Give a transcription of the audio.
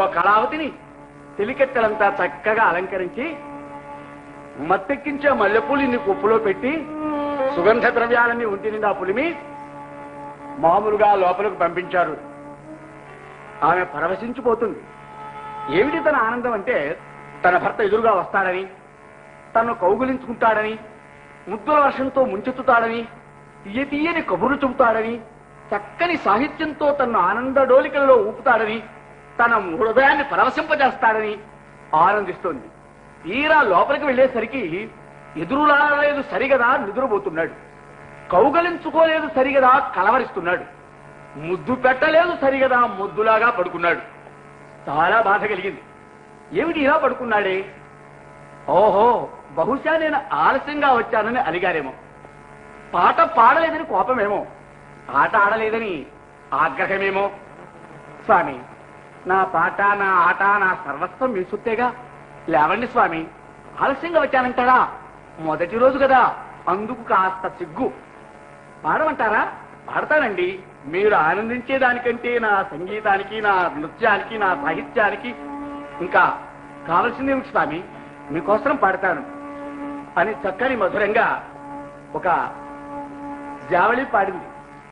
కళావతిని తెలికెత్తలంతా చక్కగా అలంకరించి మత్తెక్కించే మల్లెపూలిని కుప్పులో పెట్టి సుగంధ ద్రవ్యాలన్నీ ఒంటి నిండా పులిమి మామూలుగా లోపలకు పంపించారు. ఆమె పరవశించిపోతుంది. ఏమిటి తన ఆనందం అంటే తన భర్త ఎదురుగా వస్తాడని, తను కౌగులించుకుంటాడని, ముద్దుల వర్షంతో ముంచెత్తుతాడని, తీయని కబుర్లు చెబుతాడని, చక్కని సాహిత్యంతో తన ఆనంద డోలికల్లో ఊపుతాడని, తన హృదయాన్ని పరవశింపజేస్తాడని ఆనందిస్తోంది. తీరా లోపలికి వెళ్లేసరికి ఎదురులాడలేదు సరిగదా నిద్రపోతున్నాడు, కౌగలించుకోలేదు సరిగదా కలవరిస్తున్నాడు, ముద్దు పెట్టలేదు సరిగదా ముద్దులాగా పడుకున్నాడు. చాలా బాధ కలిగింది. ఏమిటి ఇలా పడుకున్నాడే? ఓహో, బహుశా నేను ఆలస్యంగా వచ్చానని అలిగారేమో, పాట పాడలేదని కోపమేమో, ఆట ఆడలేదని ఆగ్రహమేమో. స్వామి, నా పాట, నా ఆట, నా సర్వస్వం మీ సొత్తేగా. లేవండి స్వామి, ఆలస్యంగా వచ్చానంటారా? మొదటి రోజు కదా, అందుకు కాస్త సిగ్గు. పాడమంటారా? పాడతానండి. మీరు ఆనందించేదానికంటే నా సంగీతానికి, నా నృత్యానికి, నా సాహిత్యానికి ఇంకా కావలసిందేమిటి స్వామి? మీకోసం పాడతాను అని చక్కని మధురంగా ఒక జావళి పాడింది.